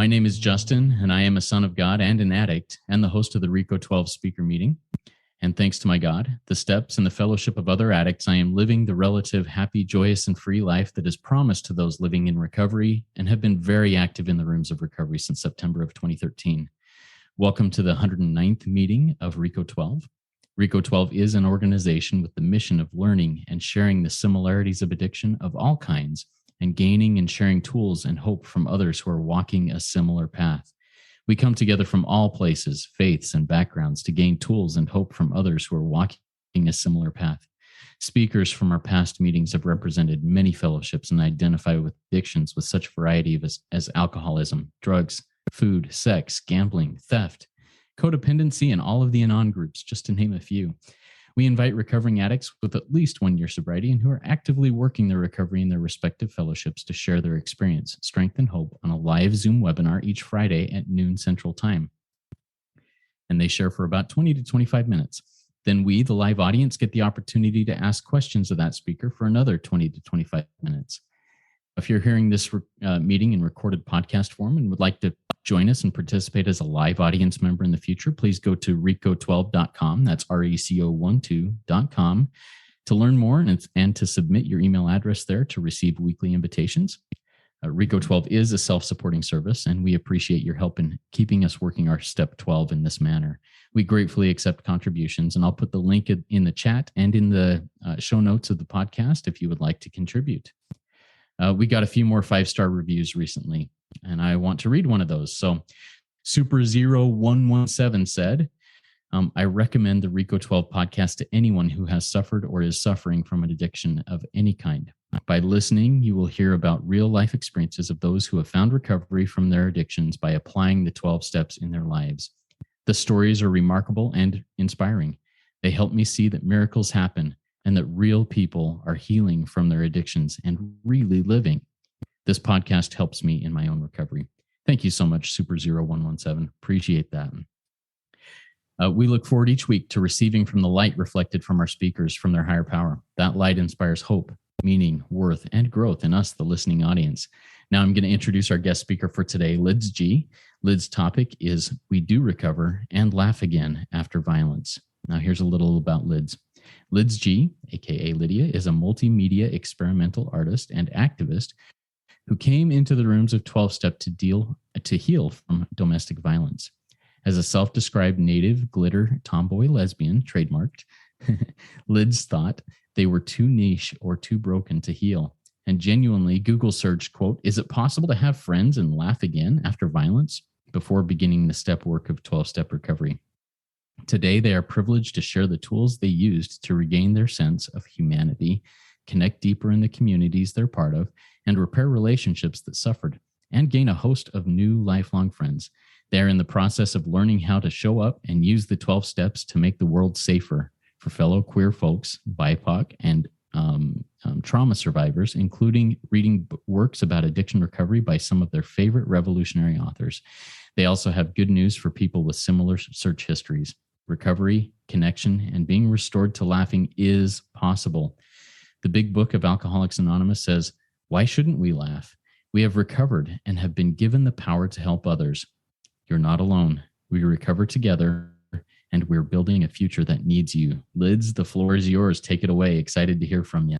My name is Justin, and I am a son of God and an addict, and the host of the RICO 12 speaker meeting. And thanks to my God, the steps, and the fellowship of other addicts, I am living the relative, happy, joyous, and free life that is promised to those living in recovery and have been very active in the rooms of recovery since September of 2013. Welcome to the 109th meeting of RICO 12. RICO 12 is an organization with the mission of learning and sharing the similarities of addiction of all kinds and gaining and sharing tools and hope from others who are walking a similar path. We come together from all places, faiths, and backgrounds to gain tools and hope from others who are walking a similar path. Speakers from our past meetings have represented many fellowships and identify with addictions with such variety as alcoholism, drugs, food, sex, gambling, theft, codependency, and all of the anon groups, just to name a few. We invite recovering addicts with at least 1 year sobriety and who are actively working their recovery in their respective fellowships to share their experience, strength, and hope on a live Zoom webinar each Friday at noon Central Time. And they share for about 20 to 25 minutes. Then we, the live audience, get the opportunity to ask questions of that speaker for another 20 to 25 minutes. If you're hearing this meeting in recorded podcast form and would like to join us and participate as a live audience member in the future, please go to RICO12.com. That's RECO12.com to learn more and to submit your email address there to receive weekly invitations. RICO 12 is a self-supporting service, and we appreciate your help in keeping us working our step 12 in this manner. We gratefully accept contributions, and I'll put the link in the chat and in the show notes of the podcast if you would like to contribute. We got a few more 5-star reviews recently, and I want to read one of those. So Super0117 said, I recommend the RICO 12 podcast to anyone who has suffered or is suffering from an addiction of any kind. By listening, you will hear about real life experiences of those who have found recovery from their addictions by applying the 12 steps in their lives. The stories are remarkable and inspiring. They help me see that miracles happen and that real people are healing from their addictions and really living. This podcast helps me in my own recovery. Thank you so much, Super0117. Appreciate that. We look forward each week to receiving from the light reflected from our speakers from their higher power. That light inspires hope, meaning, worth, and growth in us, the listening audience. Now I'm going to introduce our guest speaker for today, Lydz G. Lydz's topic is We Do Recover and Laugh Again After Violence. Now here's a little about Lydz. Lydz G, aka Lydia, is a multimedia experimental artist and activist who came into the rooms of 12-Step to heal from domestic violence. As a self-described Native Glitter Tomboy Lesbian, trademarked, Lydz thought they were too niche or too broken to heal, and genuinely Google searched, quote, "Is it possible to have friends and laugh again after violence?" before beginning the step work of 12-Step recovery. Today, they are privileged to share the tools they used to regain their sense of humanity, connect deeper in the communities they're part of, and repair relationships that suffered, and gain a host of new lifelong friends. They are in the process of learning how to show up and use the 12 steps to make the world safer for fellow queer folks, BIPOC, and trauma survivors, including reading works about addiction recovery by some of their favorite revolutionary authors. They also have good news for people with similar search histories. Recovery, connection, and being restored to laughing is possible. The Big Book of Alcoholics Anonymous says, "Why shouldn't we laugh? We have recovered and have been given the power to help others. You're not alone. We recover together, and we're building a future that needs you." Lydz, the floor is yours. Take it away. Excited to hear from you.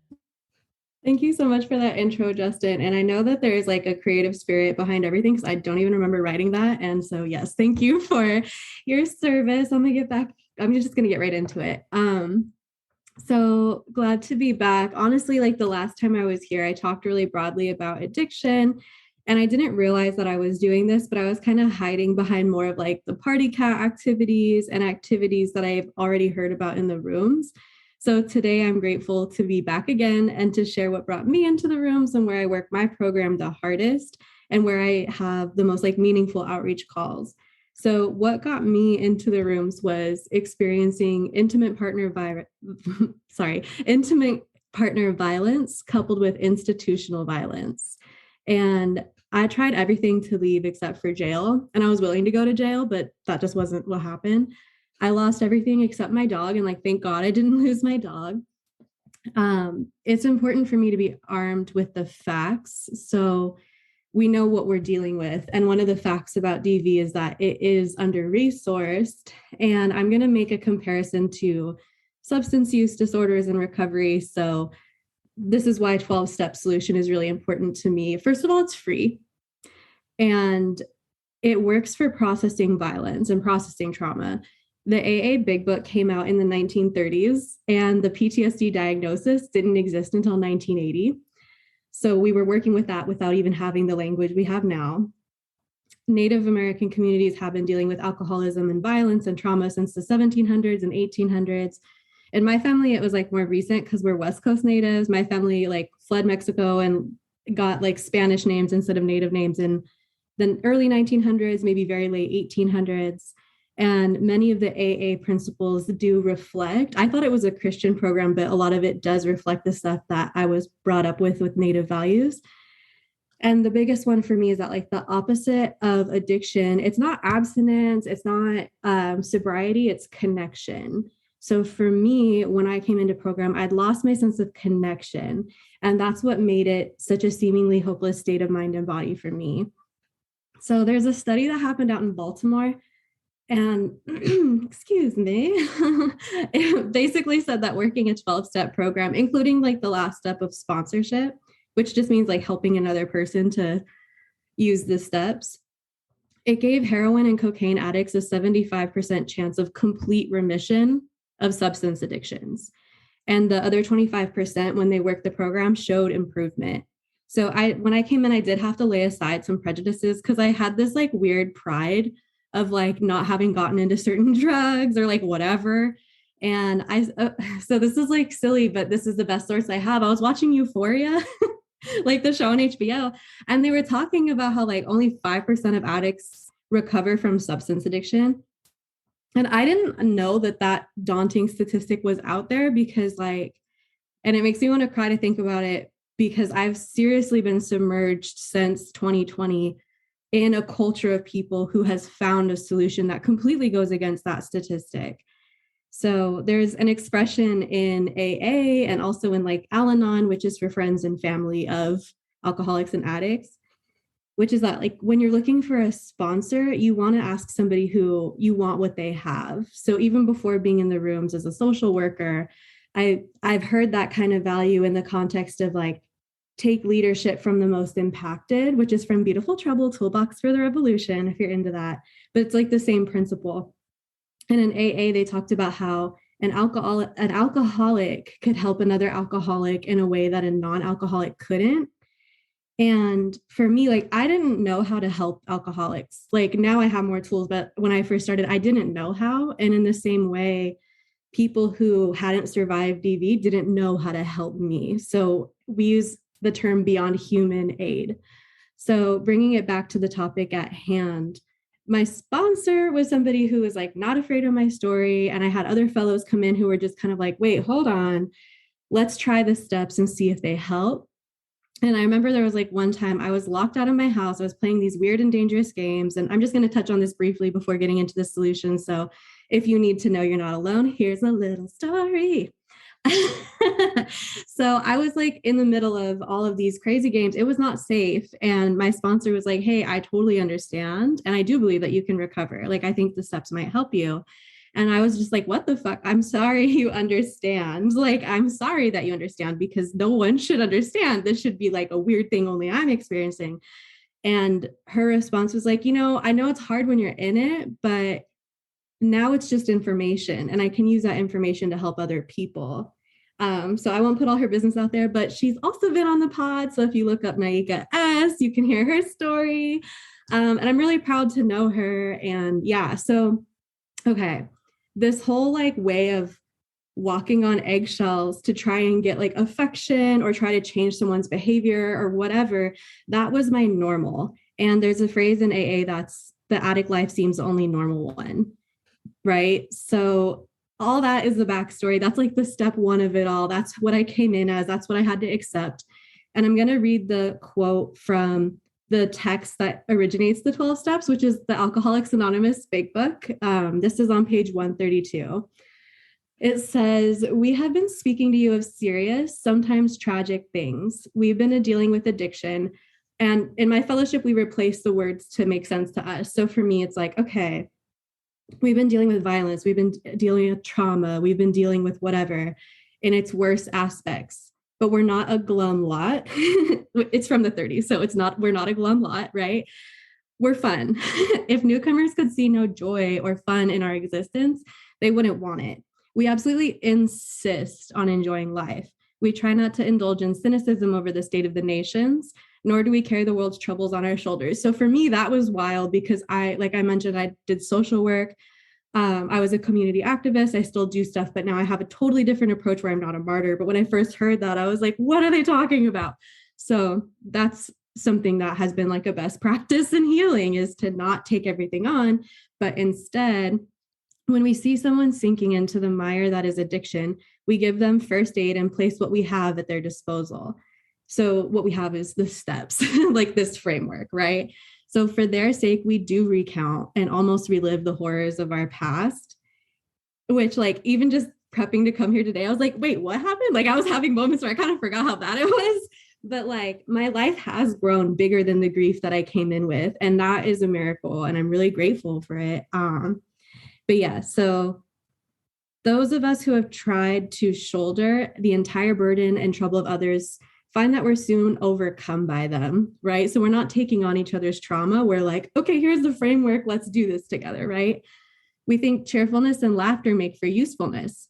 Thank you so much for that intro, Justin. And I know that there is like a creative spirit behind everything because I don't even remember writing that. And so, yes, thank you for your service. I'm just going to get right into it. So glad to be back. Honestly, like the last time I was here, I talked really broadly about addiction. And I didn't realize that I was doing this, but I was kind of hiding behind more of like the party cat activities and activities that I've already heard about in the rooms. So today I'm grateful to be back again and to share what brought me into the rooms and where I work my program the hardest and where I have the most like meaningful outreach calls. So what got me into the rooms was experiencing intimate partner violence coupled with institutional violence. And I tried everything to leave except for jail, and I was willing to go to jail, but that just wasn't what happened. I lost everything except my dog, and like, thank God I didn't lose my dog. It's important for me to be armed with the facts. So we know what we're dealing with. And one of the facts about DV is that it is under-resourced. And I'm going to make a comparison to substance use disorders and recovery. So this is why 12-step solution is really important to me. First of all, it's free. And it works for processing violence and processing trauma. The AA Big Book came out in the 1930s, and the PTSD diagnosis didn't exist until 1980. So we were working with that without even having the language we have now. Native American communities have been dealing with alcoholism and violence and trauma since the 1700s and 1800s. In my family, it was like more recent because we're West Coast natives. My family like fled Mexico and got like Spanish names instead of native names in the early 1900s, maybe very late 1800s. And many of the AA principles do reflect. I thought it was a Christian program, but a lot of it does reflect the stuff that I was brought up with Native values. And the biggest one for me is that like the opposite of addiction, it's not abstinence, it's not sobriety, it's connection. So for me, when I came into program, I'd lost my sense of connection. And that's what made it such a seemingly hopeless state of mind and body for me. So there's a study that happened out in Baltimore, and excuse me, it basically said that working a 12-step program, including like the last step of sponsorship, which just means like helping another person to use the steps, it gave heroin and cocaine addicts a 75% chance of complete remission of substance addictions. And the other 25%, when they worked the program, showed improvement. So when I came in, I did have to lay aside some prejudices because I had this like weird pride of like not having gotten into certain drugs or like whatever. And so this is like silly, but this is the best source I have. I was watching Euphoria, like the show on HBO, and they were talking about how like only 5% of addicts recover from substance addiction. And I didn't know that daunting statistic was out there because like, and it makes me want to cry to think about it because I've seriously been submerged since 2020 in a culture of people who has found a solution that completely goes against that statistic. So there's an expression in AA and also in like Al-Anon, which is for friends and family of alcoholics and addicts, which is that like when you're looking for a sponsor, you want to ask somebody who you want what they have. So even before being in the rooms as a social worker, I've heard that kind of value in the context of like, take leadership from the most impacted, which is from Beautiful Trouble, Toolbox for the Revolution, if you're into that. But it's like the same principle. And in AA, they talked about how an alcoholic could help another alcoholic in a way that a non-alcoholic couldn't. And for me, like, I didn't know how to help alcoholics. Like now I have more tools, but when I first started, I didn't know how. And in the same way, people who hadn't survived DV didn't know how to help me. So we use the term beyond human aid. So bringing it back to the topic at hand, my sponsor was somebody who was like not afraid of my story. And I had other fellows come in who were just kind of like, wait, hold on, let's try the steps and see if they help. And I remember there was like one time I was locked out of my house. I was playing these weird and dangerous games. And I'm just going to touch on this briefly before getting into the solution. So if you need to know you're not alone, here's a little story. So I was like in the middle of all of these crazy games. It was not safe. And my sponsor was like, hey, I totally understand. And I do believe that you can recover. Like, I think the steps might help you. And I was just like, what the fuck? I'm sorry you understand. Like, I'm sorry that you understand because no one should understand. This should be like a weird thing only I'm experiencing. And her response was like, I know it's hard when you're in it, but now it's just information. And I can use that information to help other people. So I won't put all her business out there, but she's also been on the pod. So if you look up Naika S, you can hear her story. And I'm really proud to know her. And yeah, so, okay. This whole like way of walking on eggshells to try and get like affection or try to change someone's behavior or whatever, that was my normal. And there's a phrase in AA that's the addict life seems the only normal one, right? So all that is the backstory. That's like the step one of it all. That's what I came in as. That's what I had to accept. And I'm going to read the quote from the text that originates the 12 steps, which is the Alcoholics Anonymous Big Book. This is on page 132. It says, we have been speaking to you of serious, sometimes tragic things. We've been dealing with addiction. And in my fellowship, we replace the words to make sense to us. So for me, it's like, okay, we've been dealing with violence, we've been dealing with trauma, we've been dealing with whatever in its worst aspects, but we're not a glum lot. It's from the 30s, so we're not a glum lot, right? We're fun. If newcomers could see no joy or fun in our existence, they wouldn't want it. We absolutely insist on enjoying life. We try not to indulge in cynicism over the state of the nations, nor do we carry the world's troubles on our shoulders. So for me, that was wild because like I mentioned, I did social work. I was a community activist. I still do stuff, but now I have a totally different approach where I'm not a martyr. But when I first heard that, I was like, what are they talking about? So that's something that has been like a best practice in healing, is to not take everything on, but instead, when we see someone sinking into the mire that is addiction, we give them first aid and place what we have at their disposal. So what we have is the steps, like this framework, right? So for their sake, we do recount and almost relive the horrors of our past, which like even just prepping to come here today, I was like, wait, what happened? Like I was having moments where I kind of forgot how bad it was. But like my life has grown bigger than the grief that I came in with. And that is a miracle. And I'm really grateful for it. But yeah, so those of us who have tried to shoulder the entire burden and trouble of others find that we're soon overcome by them, right? So we're not taking on each other's trauma. We're like, okay, here's the framework. Let's do this together, right? We think cheerfulness and laughter make for usefulness.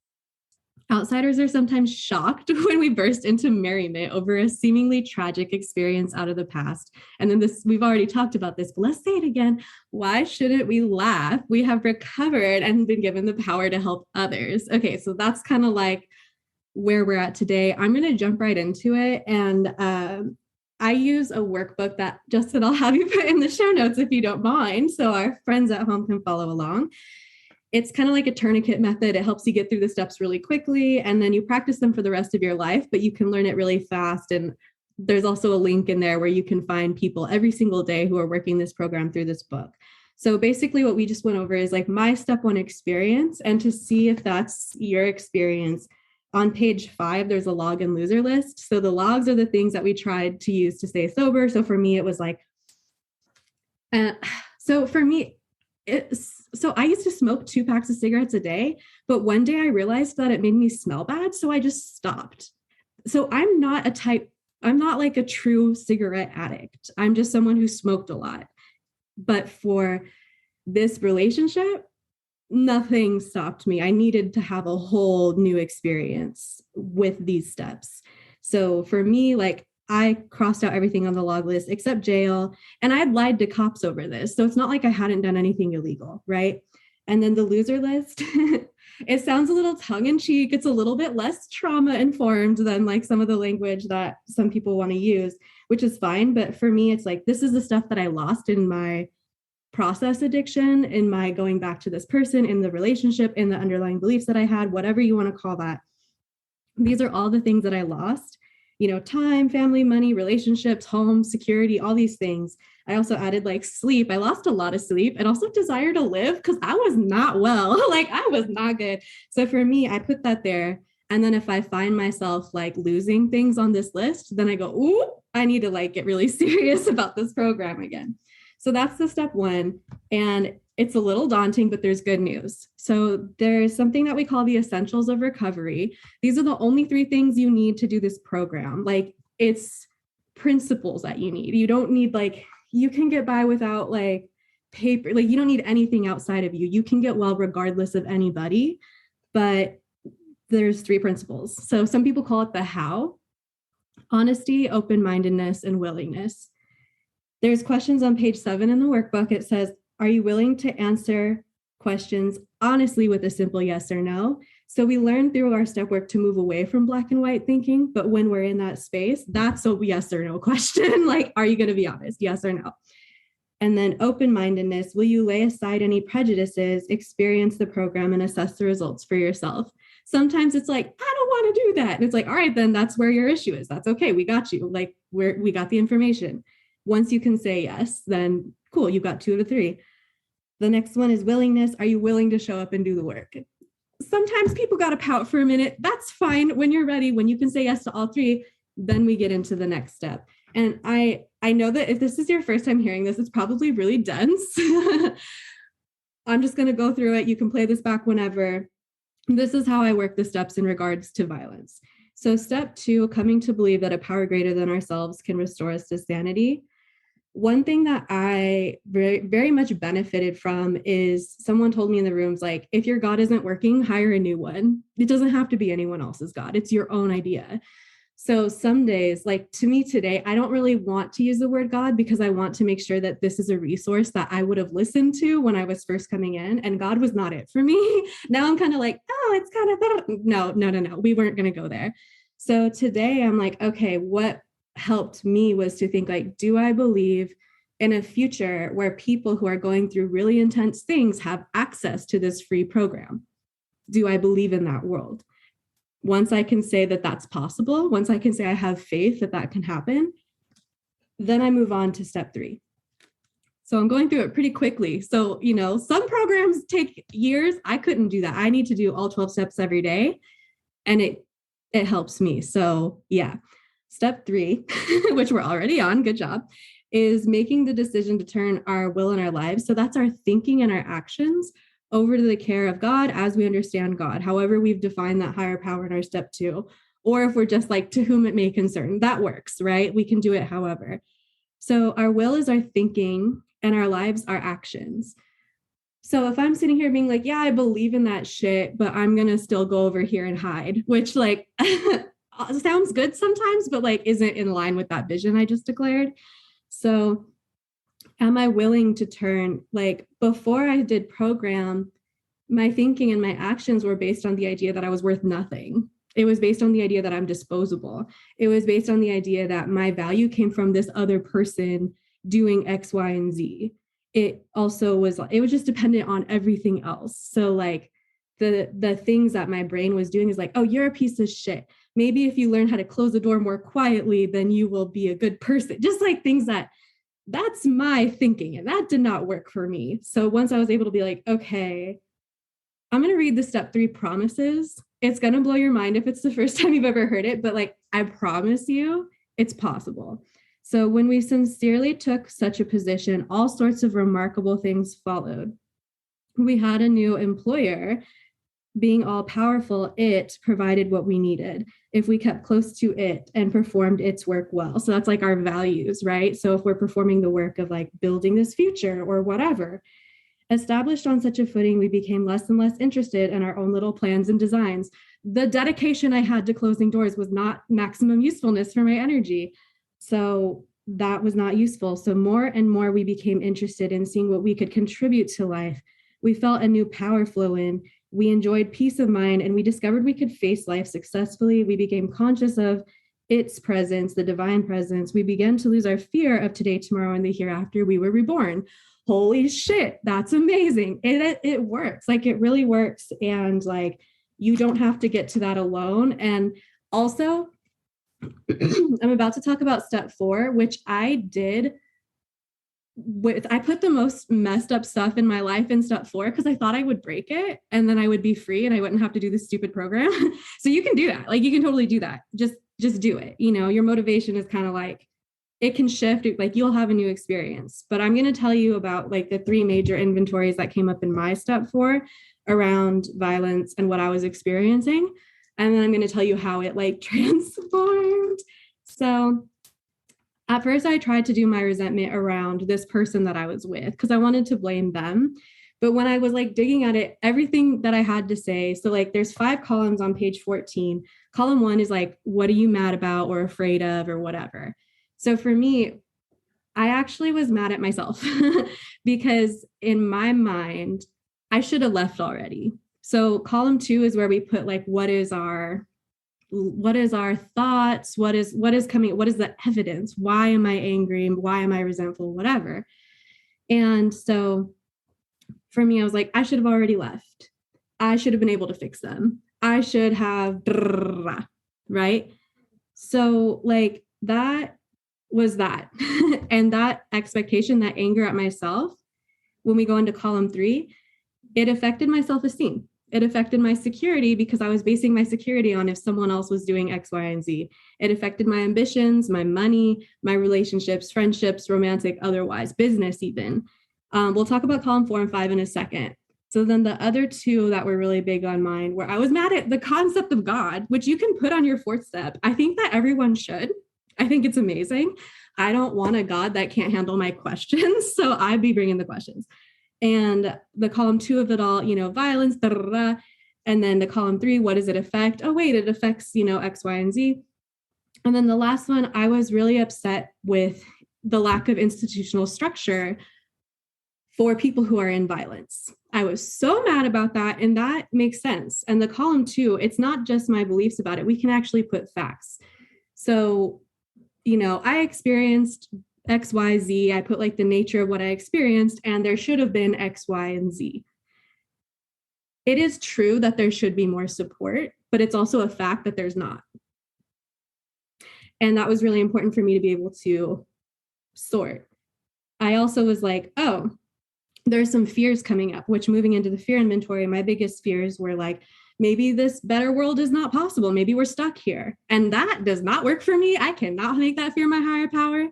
Outsiders are sometimes shocked when we burst into merriment over a seemingly tragic experience out of the past. And then we've already talked about this, but let's say it again. Why shouldn't we laugh? We have recovered and been given the power to help others. Okay, so that's kind of like where we're at today. I'm going to jump right into it. And I use a workbook that, Justin, I'll have you put in the show notes if you don't mind, so our friends at home can follow along. It's kind of like a tourniquet method. It helps you get through the steps really quickly, and then you practice them for the rest of your life, but you can learn it really fast. And there's also a link in there where you can find people every single day who are working this program through this book. So basically what we just went over is like my step one experience, and to see if that's your experience, on page 5, there's a log and loser list. So the logs are the things that we tried to use to stay sober. So for me, it was like, so I used to smoke 2 packs of cigarettes a day, but one day I realized that it made me smell bad. So I just stopped. So I'm not like a true cigarette addict. I'm just someone who smoked a lot. But for this relationship, nothing stopped me. I needed to have a whole new experience with these steps. So for me, like I crossed out everything on the log list except jail. And I had lied to cops over this. So it's not like I hadn't done anything illegal, right? And then the loser list, it sounds a little tongue in cheek. It's a little bit less trauma informed than like some of the language that some people want to use, which is fine. But for me, it's like, this is the stuff that I lost in my process addiction, in my going back to this person, in the relationship, in the underlying beliefs that I had, whatever you want to call that. These are all the things that I lost. Time, family, money, relationships, home, security, all these things. I also added like sleep. I lost a lot of sleep, and also desire to live because I was not well. Like I was not good. So for me, I put that there. And then if I find myself like losing things on this list, then I go, ooh, I need to like get really serious about this program again. So that's the step one. And it's a little daunting, but there's good news. So there's something that we call the essentials of recovery. These are the only 3 things you need to do this program. Like it's principles that you need. You don't need like, you can get by without like paper, like you don't need anything outside of you. You can get well regardless of anybody, but there's 3 principles. So some people call it the how: honesty, open-mindedness, and willingness. There's questions on page 7 in the workbook. It says, are you willing to answer questions honestly with a simple yes or no? So we learn through our step work to move away from black and white thinking. But when we're in that space, that's a yes or no question. Like, are you going to be honest? Yes or no? And then open-mindedness, will you lay aside any prejudices, experience the program, and assess the results for yourself? Sometimes it's like, I don't want to do that. And it's like, all right, then that's where your issue is. That's okay. We got you. Like we got the information. Once you can say yes, then cool, you got 2 out of 3. The next one is willingness. Are you willing to show up and do the work? Sometimes people got to pout for a minute. That's fine. When you're ready, when you can say yes to all 3, then we get into the next step. And I know that if this is your first time hearing this, it's probably really dense. I'm just going to go through it. You can play this back whenever. This is how I work the steps in regards to violence. So step 2, coming to believe that a power greater than ourselves can restore us to sanity. One thing that I very, very much benefited from is someone told me in the rooms, like, if your God isn't working, hire a new one. It doesn't have to be anyone else's God. It's your own idea. So some days, like to me today, I don't really want to use the word God because I want to make sure that this is a resource that I would have listened to when I was first coming in, and God was not it for me. Now I'm kind of like, oh, it's kind of, no. We weren't going to go there. So today I'm like, okay, what helped me was to think like, do I believe in a future where people who are going through really intense things have access to this free program? Do I believe in that world? Once I can say that that's possible, once I can say I have faith that that can happen, then I move on to step 3. So I'm going through it pretty quickly. So, some programs take years. I couldn't do that. I need to do all 12 steps every day, and it helps me. So yeah, step 3, which we're already on, good job, is making the decision to turn our will and our lives. So that's our thinking and our actions over to the care of God as we understand God, however we've defined that higher power in our step 2, or if we're just like, to whom it may concern, that works, right? We can do it however. So our will is our thinking and our lives are actions. So if I'm sitting here being like, yeah, I believe in that shit, but I'm going to still go over here and hide, which like sounds good sometimes, but like isn't in line with that vision I just declared. So am I willing to turn, like before I did program, my thinking and my actions were based on the idea that I was worth nothing. It was based on the idea that I'm disposable. It was based on the idea that my value came from this other person doing X, Y, and Z. It was just dependent on everything else. So like the things that my brain was doing is like, oh, you're a piece of shit. Maybe if you learn how to close the door more quietly, then you will be a good person. Just like things that's my thinking, and that did not work for me. So once I was able to be like, okay, I'm going to read the step 3 promises. It's going to blow your mind if it's the first time you've ever heard it, but like, I promise you, it's possible. So when we sincerely took such a position, all sorts of remarkable things followed. We had a new employer. Being all powerful, it provided what we needed if we kept close to it and performed its work well. So that's like our values, right? So if we're performing the work of like building this future or whatever, established on such a footing, we became less and less interested in our own little plans and designs. The dedication I had to closing doors was not maximum usefulness for my energy. So that was not useful. So more and more we became interested in seeing what we could contribute to life. We felt a new power flow in. We enjoyed peace of mind, and we discovered we could face life successfully. We became conscious of its presence, the divine presence. We began to lose our fear of today, tomorrow, and the hereafter. We were reborn. Holy shit, that's amazing. It works. Like it really works. And like, you don't have to get to that alone. And also, I'm about to talk about step 4, which I did I put the most messed up stuff in my life in step 4 because I thought I would break it and then I would be free and I wouldn't have to do this stupid program. So you can do that. Like you can totally do that. Just do it. Your motivation is kind of like, it can shift, like you'll have a new experience. But I'm going to tell you about like the 3 major inventories that came up in my step 4 around violence and what I was experiencing. And then I'm going to tell you how it like transformed. So at first, I tried to do my resentment around this person that I was with because I wanted to blame them. But when I was like digging at it, everything that I had to say, so like there's 5 columns on page 14. Column 1 is like, what are you mad about or afraid of or whatever? So for me, I actually was mad at myself because in my mind, I should have left already. So column 2 is where we put like, what is our thoughts, what is coming, what is the evidence, why am I angry, why am I resentful, whatever. And so for me, I was like, I should have already left. I should have been able to fix them. I should have, right? So like that was that. And that expectation, that anger at myself, when we go into column 3, it affected my self-esteem. It affected my security because I was basing my security on if someone else was doing X, Y, and Z. It affected my ambitions, my money, my relationships, friendships, romantic, otherwise, business even. We'll talk about column 4 and 5 in a second. So then the other two that were really big on mine, where I was mad at the concept of God, which you can put on your 4th step. I think that everyone should. I think it's amazing. I don't want a God that can't handle my questions. So I'd be bringing the questions. And the column 2 of it all, violence, da, da, da. And then the column 3, what does it affect? Oh, wait, it affects, X, Y, and Z. And then the last one, I was really upset with the lack of institutional structure for people who are in violence. I was so mad about that, and that makes sense. And the column 2, it's not just my beliefs about it. We can actually put facts. So, I experienced X, Y, Z. I put like the nature of what I experienced, and there should have been X, Y, and Z. It is true that there should be more support, but it's also a fact that there's not. And that was really important for me to be able to sort. I also was like, oh, there's some fears coming up, which moving into the fear inventory, my biggest fears were like, maybe this better world is not possible. Maybe we're stuck here. And that does not work for me. I cannot make that fear my higher power.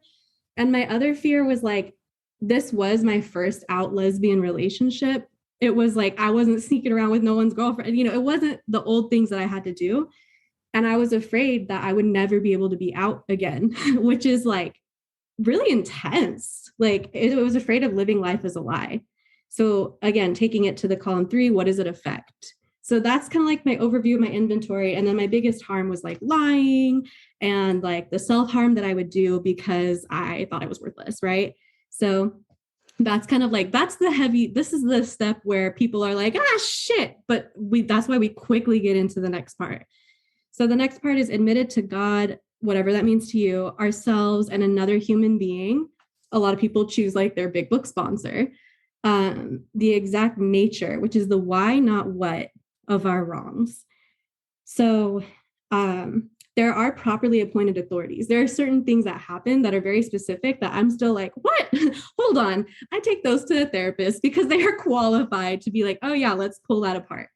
And my other fear was like, this was my first out lesbian relationship. It was like, I wasn't sneaking around with no one's girlfriend. It wasn't the old things that I had to do. And I was afraid that I would never be able to be out again, which is like really intense. Like it was afraid of living life as a lie. So again, taking it to the column 3, what does it affect? So that's kind of like my overview of my inventory. And then my biggest harm was like lying and like the self-harm that I would do because I thought I was worthless, right? So that's kind of like, this is the step where people are like, shit. But that's why we quickly get into the next part. So the next part is admitted to God, whatever that means to you, ourselves, and another human being. A lot of people choose like their big book sponsor. The exact nature, which is the why, not what, of our wrongs. So there are properly appointed authorities. There are certain things that happen that are very specific that I'm still like, what? Hold on. I take those to a therapist because they are qualified to be like, oh yeah, let's pull that apart.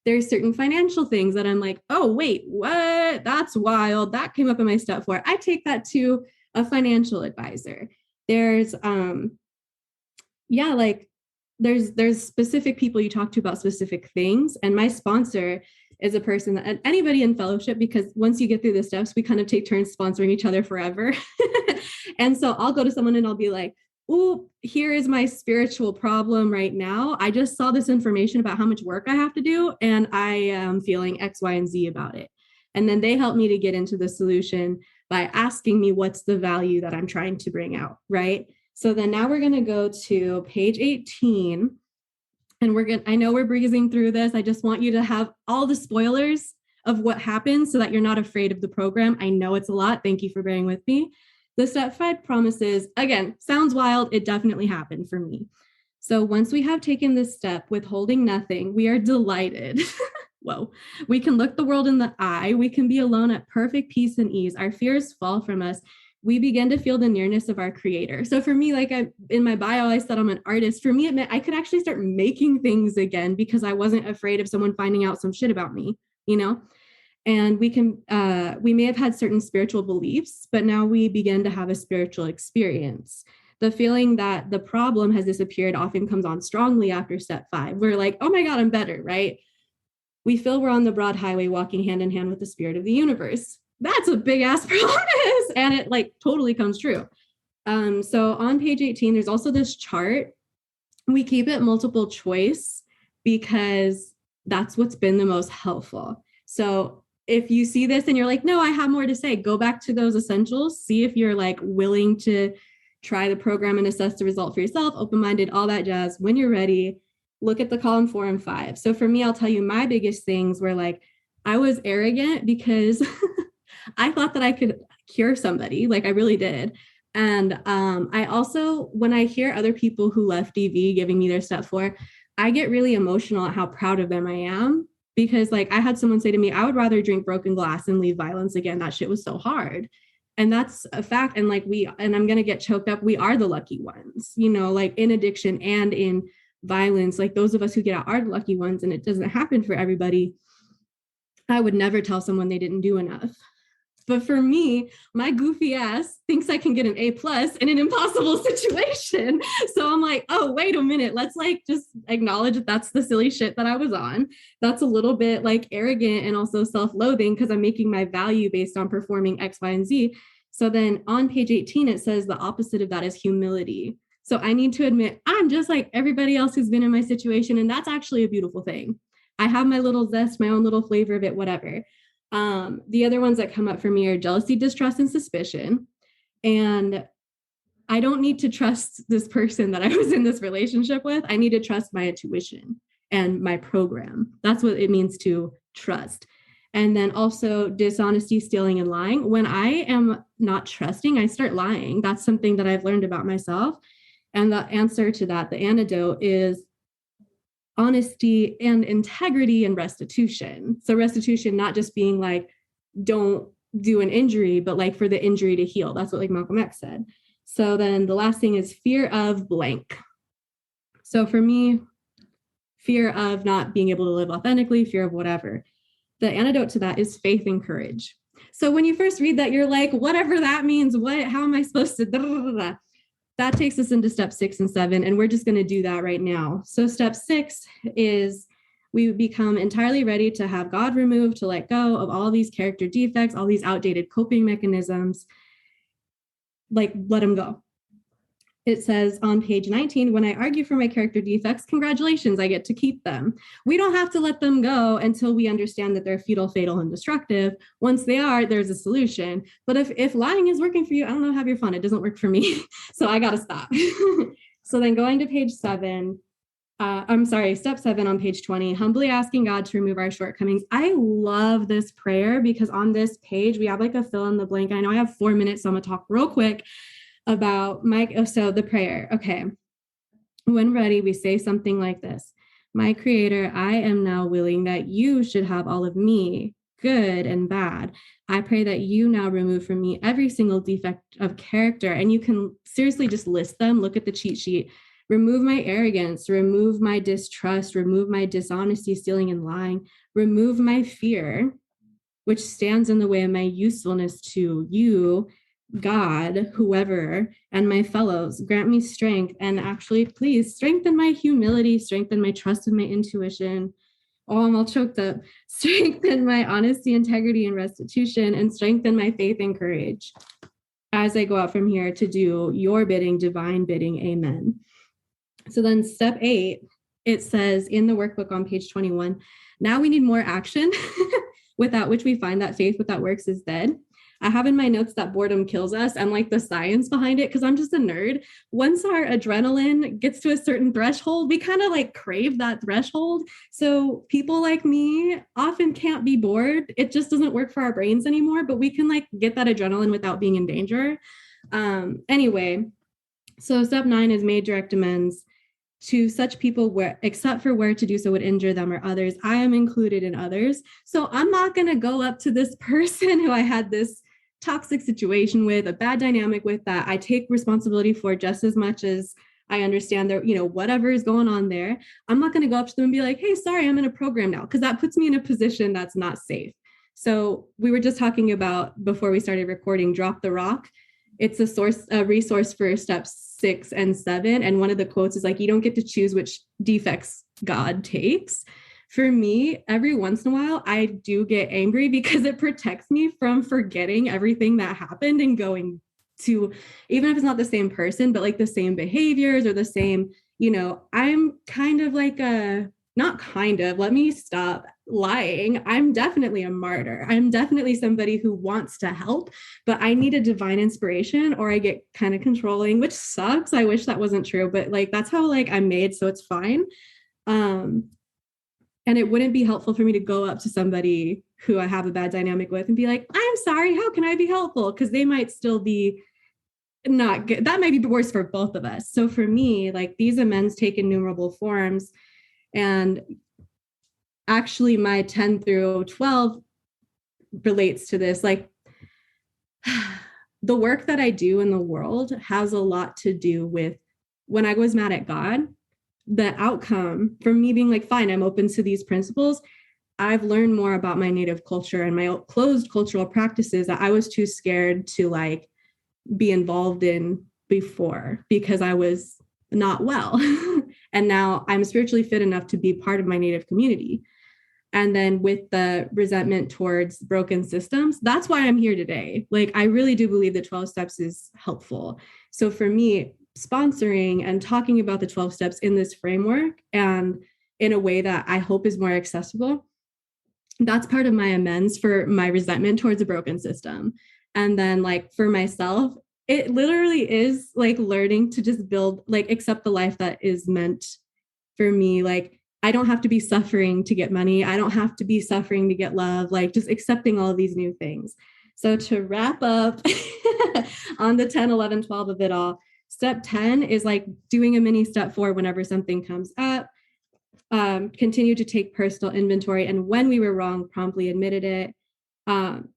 There's certain financial things that I'm like, oh, wait, what? That's wild. That came up in my step 4. I take that to a financial advisor. There's, there's specific people you talk to about specific things. And my sponsor is a person that, and anybody in fellowship, because once you get through the steps, we kind of take turns sponsoring each other forever. And so I'll go to someone and I'll be like, oh, here is my spiritual problem right now. I just saw this information about how much work I have to do, and I am feeling X, Y, and Z about it. And then they help me to get into the solution by asking me what's the value that I'm trying to bring out, right? So then now we're going to go to page 18, and I know we're breezing through this. I just want you to have all the spoilers of what happens so that you're not afraid of the program. I know it's a lot. Thank you for bearing with me. The step 5 promises, again, sounds wild. It definitely happened for me. So once we have taken this step, withholding nothing, we are delighted. Whoa. We can look the world in the eye. We can be alone at perfect peace and ease. Our fears fall from us. We begin to feel the nearness of our creator. So for me, like in my bio, I said I'm an artist. For me, it meant I could actually start making things again because I wasn't afraid of someone finding out some shit about me, And we may have had certain spiritual beliefs, but now we begin to have a spiritual experience. The feeling that the problem has disappeared often comes on strongly after step 5. We're like, oh my God, I'm better, right? We feel we're on the broad highway walking hand in hand with the spirit of the universe. That's a big ass promise. And it like totally comes true. So on page 18, there's also this chart. We keep it multiple choice because that's what's been the most helpful. So if you see this and you're like, no, I have more to say, go back to those essentials, see if you're like willing to try the program and assess the result for yourself, open-minded, all that jazz. When you're ready, look at the column 4 and 5. So for me, I'll tell you my biggest things were like, I was arrogant because I thought that I could cure somebody, like I really did. And I also, when I hear other people who left DV giving me their step 4, I get really emotional at how proud of them I am. Because like I had someone say to me, I would rather drink broken glass and leave violence again. That shit was so hard. And that's a fact. And like I'm going to get choked up. We are the lucky ones, like in addiction and in violence, like those of us who get out are the lucky ones and it doesn't happen for everybody. I would never tell someone they didn't do enough. But for me, my goofy ass thinks I can get an A+ in an impossible situation. So I'm like, oh, wait a minute. Let's like just acknowledge that that's the silly shit that I was on. That's a little bit like arrogant and also self-loathing because I'm making my value based on performing X, Y, and Z. So then on page 18, it says the opposite of that is humility. So I need to admit, I'm just like everybody else who's been in my situation. And that's actually a beautiful thing. I have my little zest, my own little flavor of it, whatever. The other ones that come up for me are jealousy, distrust, and suspicion. And I don't need to trust this person that I was in this relationship with. I need to trust my intuition and my program. That's what it means to trust. And then also dishonesty, stealing, and lying. When I am not trusting, I start lying. That's something that I've learned about myself. And the answer to that, the antidote, is honesty and integrity and restitution. So restitution, not just being like, don't do an injury, but like for the injury to heal. That's what like Malcolm X said. So then the last thing is fear of blank. So for me, fear of not being able to live authentically, fear of whatever. The antidote to that is faith and courage. So when you first read that, you're like, whatever that means, how am I supposed to? That takes us into step 6 and 7, and we're just going to do that right now. So step 6 is we become entirely ready to have God removed, to let go of all these character defects, all these outdated coping mechanisms, like let them go. It says on page 19, when I argue for my character defects, congratulations, I get to keep them. We don't have to let them go until we understand that they're futile, fatal, and destructive. Once they are, there's a solution. But if lying is working for you, I don't know, have your fun. It doesn't work for me. So I got to stop. So then going to page 7, step 7 on page 20, humbly asking God to remove our shortcomings. I love this prayer because on this page, we have like a fill in the blank. I know I have 4 minutes, so I'm going to talk real quick about the prayer. Okay. When ready, we say something like this. My Creator, I am now willing that you should have all of me, good and bad. I pray that you now remove from me every single defect of character. And you can seriously just list them. Look at the cheat sheet. Remove my arrogance, remove my distrust, remove my dishonesty, stealing, and lying, remove my fear, which stands in the way of my usefulness to you, God, whoever, and my fellows. Grant me strength, and actually, please strengthen my humility, strengthen my trust and my intuition. Oh, I'm all choked up. Strengthen my honesty, integrity, and restitution, and strengthen my faith and courage as I go out from here to do your bidding, divine bidding. Amen. So then step 8, it says in the workbook on page 21, now we need more action, without which we find that faith without works is dead. I have in my notes that boredom kills us and like the science behind it, because I'm just a nerd. Once our adrenaline gets to a certain threshold, we kind of like crave that threshold. So people like me often can't be bored. It just doesn't work for our brains anymore, but we can like get that adrenaline without being in danger. Anyway, so step 9 is made direct amends to such people where, except for where to do so would injure them or others. I am included in others. So I'm not going to go up to this person who I had this toxic situation with, a bad dynamic with, that I take responsibility for just as much as I understand that, whatever is going on there. I'm not going to go up to them and be like, hey, sorry, I'm in a program now, because that puts me in a position that's not safe. So we were just talking about, before we started recording, Drop the Rock. It's a resource for steps 6 and 7. And one of the quotes is like, you don't get to choose which defects God takes. For me, every once in a while, I do get angry because it protects me from forgetting everything that happened and going to, even if it's not the same person, but like the same behaviors or the same, I'm kind of like let me stop lying. I'm definitely a martyr. I'm definitely somebody who wants to help, but I need a divine inspiration or I get kind of controlling, which sucks. I wish that wasn't true, but like, that's how like I'm made. So it's fine. And it wouldn't be helpful for me to go up to somebody who I have a bad dynamic with and be like, I'm sorry, how can I be helpful? Because they might still be not good. That might be worse for both of us. So for me, like, these amends take innumerable forms. And actually my 10 through 12 relates to this. Like, the work that I do in the world has a lot to do with when I was mad at God. the outcome from me being like, fine, I'm open to these principles. I've learned more about my native culture and my closed cultural practices that I was too scared to like be involved in before because I was not well. And now I'm spiritually fit enough to be part of my native community. And then with the resentment towards broken systems, that's why I'm here today. Like, I really do believe the 12 steps is helpful. So for me, sponsoring and talking about the 12 steps in this framework and in a way that I hope is more accessible, that's part of my amends for my resentment towards a broken system. And then like for myself, it literally is like learning to just build, like accept the life that is meant for me. Like I don't have to be suffering to get money. I don't have to be suffering to get love, like just accepting all of these new things. So to wrap up on the 10, 11, 12 of it all, step 10 is like doing a mini step 4 whenever something comes up. Continue to take personal inventory, and when we were wrong, promptly admitted it. I'm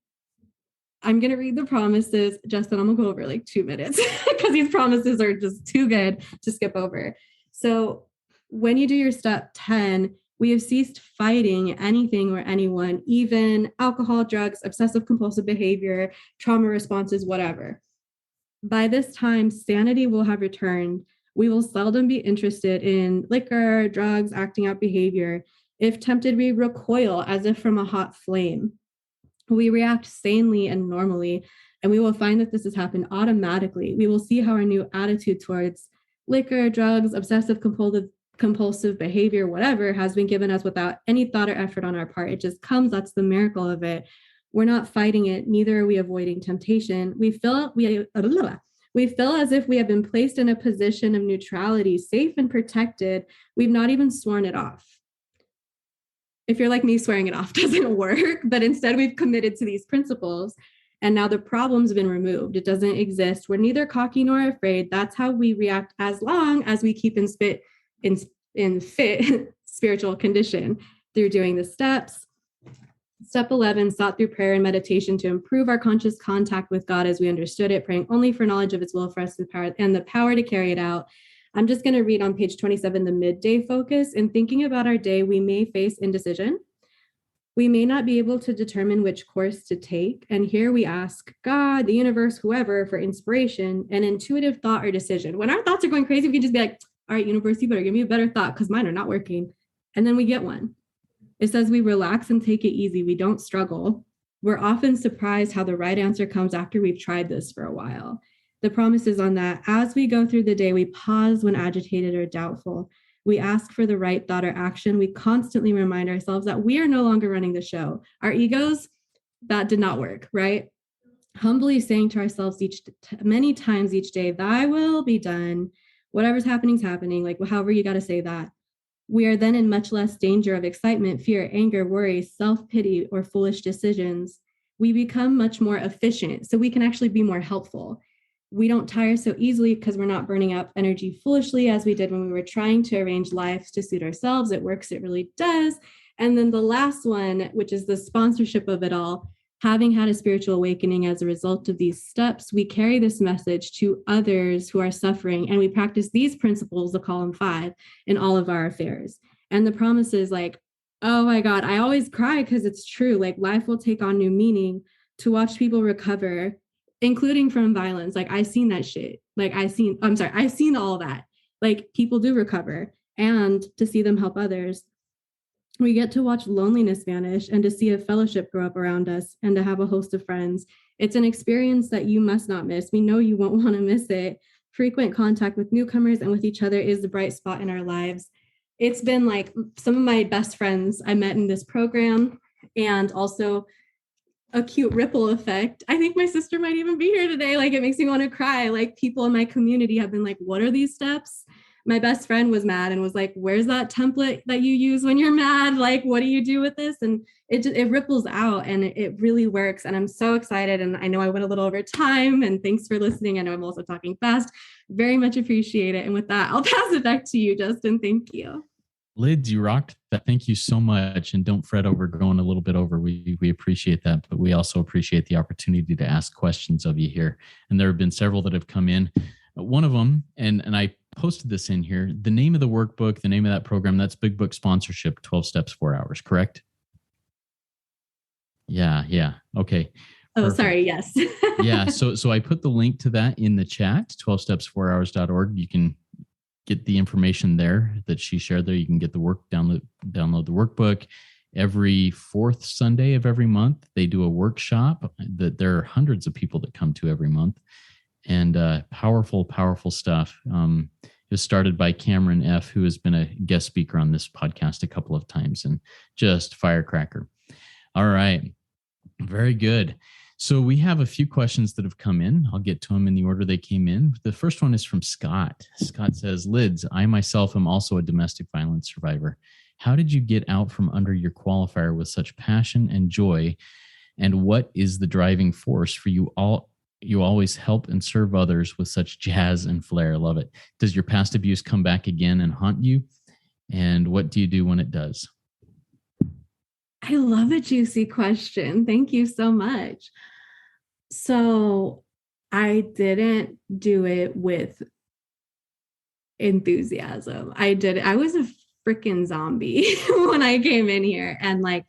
going to read the promises. Justin, I'm going to go over like 2 minutes because these promises are just too good to skip over. So when you do your step 10, we have ceased fighting anything or anyone, even alcohol, drugs, obsessive compulsive behavior, trauma responses, whatever. By this time, sanity will have returned. We will seldom be interested in liquor, drugs, acting out behavior. If tempted, we recoil as if from a hot flame. We react sanely and normally, and we will find that this has happened automatically. We will see how our new attitude towards liquor, drugs, obsessive compulsive behavior, whatever, has been given us without any thought or effort on our part. It just comes. That's the miracle of it. We're not fighting it, neither are we avoiding temptation. We feel as if we have been placed in a position of neutrality, safe and protected. We've not even sworn it off. If you're like me, swearing it off doesn't work, but instead we've committed to these principles, and now the problem's been removed. It doesn't exist. We're neither cocky nor afraid. That's how we react as long as we keep in fit spiritual condition through doing the steps. Step 11, sought through prayer and meditation to improve our conscious contact with God as we understood it, praying only for knowledge of his will for us and the power to carry it out. I'm just going to read on page 27, the midday focus. In thinking about our day, we may face indecision. We may not be able to determine which course to take. And here we ask God, the universe, whoever, for inspiration and intuitive thought or decision. When our thoughts are going crazy, we can just be like, all right, universe, you better give me a better thought because mine are not working. And then we get one. It says we relax and take it easy. We don't struggle. We're often surprised how the right answer comes after we've tried this for a while. The promise is on that. As we go through the day, we pause when agitated or doubtful. We ask for the right thought or action. We constantly remind ourselves that we are no longer running the show. Our egos, that did not work, right? Humbly saying to ourselves many times each day, thy will be done. Whatever's happening is happening. Like however you got to say that. We are then in much less danger of excitement, fear, anger, worry, self-pity, or foolish decisions. We become much more efficient, so we can actually be more helpful. We don't tire so easily because we're not burning up energy foolishly as we did when we were trying to arrange lives to suit ourselves. It works, it really does. And then the last one, which is the sponsorship of it all, having had a spiritual awakening as a result of these steps, we carry this message to others who are suffering, and we practice these principles, the column 5, in all of our affairs. And the promise is like, oh my God, I always cry because it's true. Like life will take on new meaning to watch people recover, including from violence. Like I've seen that shit. I've seen all that. Like people do recover, and to see them help others. We get to watch loneliness vanish and to see a fellowship grow up around us and to have a host of friends. It's an experience that you must not miss. We know you won't want to miss it. Frequent contact with newcomers and with each other is the bright spot in our lives. It's been like some of my best friends I met in this program, and also a cute ripple effect. I think my sister might even be here today. Like it makes me want to cry. Like people in my community have been like, what are these steps? My best friend was mad and was like, where's that template that you use when you're mad? Like, what do you do with this? And it ripples out, and it really works. And I'm so excited. And I know I went a little over time, and thanks for listening. I know I'm also talking fast. Very much appreciate it. And with that, I'll pass it back to you, Justin. Thank you. Lydz, you rocked that. Thank you so much. And don't fret over going a little bit over. We appreciate that, but we also appreciate the opportunity to ask questions of you here. And there have been several that have come in. One of them, and I posted this in here. The name of the workbook, the name of that program, that's Big Book Sponsorship, 12 Steps, 4 Hours, correct? Yeah. Okay. Oh, Perfect. sorry. Yes. Yeah. So I put the link to that in the chat, 12steps4hours.org. You can get the information there that she shared there. You can get the work, download the workbook. Every fourth Sunday of every month, they do a workshop that there are hundreds of people that come to every month, and powerful stuff. It was started by Cameron F., who has been a guest speaker on this podcast a couple of times, and just firecracker. All right. Very good. So we have a few questions that have come in. I'll get to them in the order they came in. The first one is from Scott. Scott says, Lydz, I myself am also a domestic violence survivor. How did you get out from under your qualifier with such passion and joy? And what is the driving force for you all? You always help and serve others with such jazz and flair. Love it. Does your past abuse come back again and haunt you? And what do you do when it does? I love a juicy question. Thank you so much. So I didn't do it with enthusiasm. I was a freaking zombie when I came in here. And like,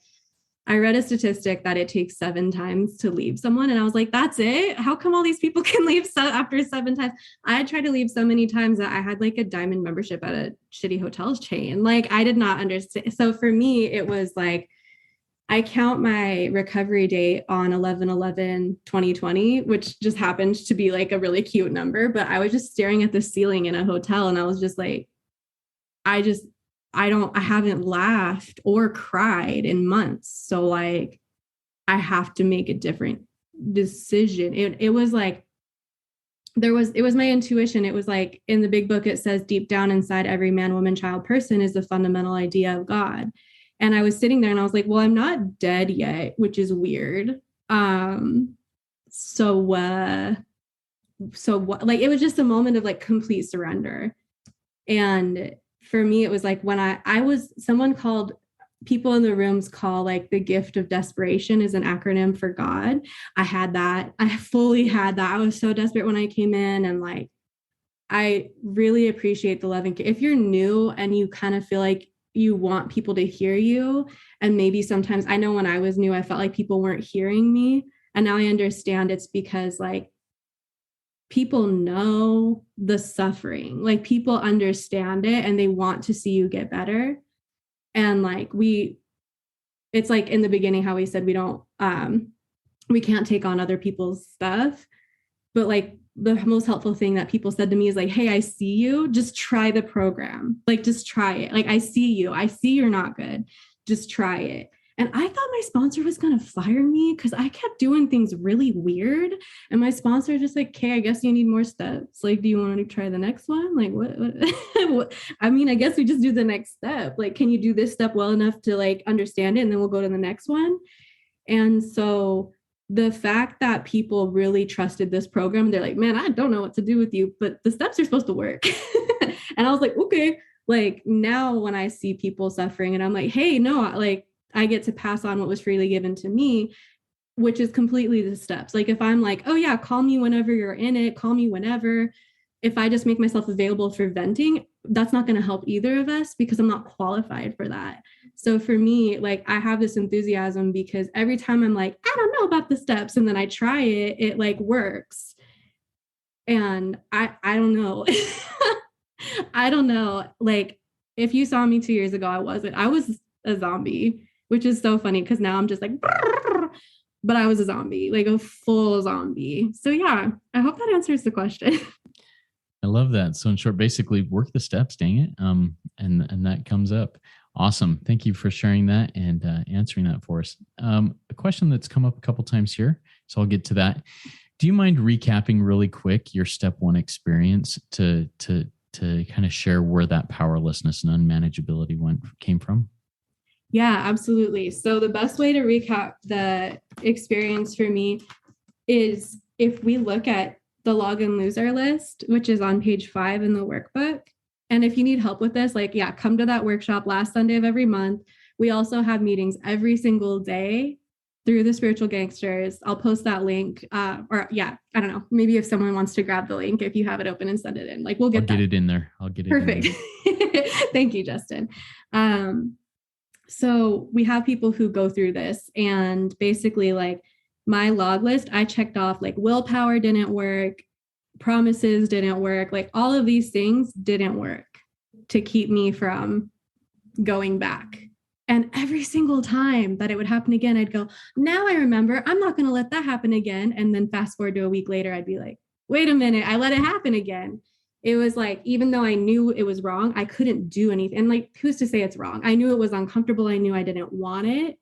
I read a statistic that it takes 7 times to leave someone. And I was like, that's it? How come all these people can leave after 7 times? I had tried to leave so many times that I had like a diamond membership at a shitty hotels chain. Like, I did not understand. So for me, it was like, I count my recovery date on 11/11/2020, which just happened to be like a really cute number. But I was just staring at the ceiling in a hotel and I was just like, I haven't laughed or cried in months. So like, I have to make a different decision. It was like, it was my intuition. It was like in the big book, it says deep down inside every man, woman, child, person is the fundamental idea of God. And I was sitting there and I was like, well, I'm not dead yet, which is weird. So what, like, it was just a moment of like complete surrender. And for me, it was like when someone called, people in the rooms call like the gift of desperation is an acronym for God. I had that. I fully had that. I was so desperate when I came in, and like, I really appreciate the love and care. If you're new and you kind of feel like you want people to hear you, and maybe sometimes, I know when I was new, I felt like people weren't hearing me. And now I understand it's because like people know the suffering, like people understand it and they want to see you get better. And like it's like in the beginning how we said we can't take on other people's stuff, but like the most helpful thing that people said to me is like, hey, I see you, just try the program. Like, just try it. Like, I see you're not good. Just try it. And I thought my sponsor was going to fire me because I kept doing things really weird. And my sponsor was just like, okay, I guess you need more steps. Like, do you want to try the next one? Like, what? I mean, I guess we just do the next step. Like, can you do this step well enough to like understand it? And then we'll go to the next one. And so the fact that people really trusted this program, they're like, man, I don't know what to do with you, but the steps are supposed to work. And I was like, okay. Like, now when I see people suffering and I'm like, hey, no, like, I get to pass on what was freely given to me, which is completely the steps. Like, if I'm like, oh yeah, call me whenever you're in it, call me whenever. If I just make myself available for venting, that's not going to help either of us because I'm not qualified for that. So for me, like, I have this enthusiasm because every time I'm like, I don't know about the steps, and then I try it, it like works. And I don't know. I don't know. Like, if you saw me 2 years ago, I was a zombie, which is so funny because now I'm just like, but I was a zombie, like a full zombie. So yeah, I hope that answers the question. I love that. So in short, basically work the steps, dang it. And that comes up. Awesome. Thank you for sharing that and answering that for us. A question that's come up a couple times here, so I'll get to that. Do you mind recapping really quick your step 1 experience to kind of share where that powerlessness and unmanageability came from? Yeah, absolutely. So the best way to recap the experience for me is if we look at the log and loser list, which is on page 5 in the workbook. And if you need help with this, like, yeah, come to that workshop last Sunday of every month. We also have meetings every single day through the Spiritual Gangsters. I'll post that link. Or yeah, I don't know. Maybe if someone wants to grab the link, if you have it open and send it in, like we'll get it in there. I'll get it perfect. in there. Thank you, Justin. So we have people who go through this, and basically like my log list, I checked off like willpower didn't work, promises didn't work, like all of these things didn't work to keep me from going back. And every single time that it would happen again, I'd go, now I remember, I'm not going to let that happen again. And then fast forward to a week later, I'd be like, wait a minute, I let it happen again. It was like, even though I knew it was wrong, I couldn't do anything. And like, who's to say it's wrong? I knew it was uncomfortable. I knew I didn't want it,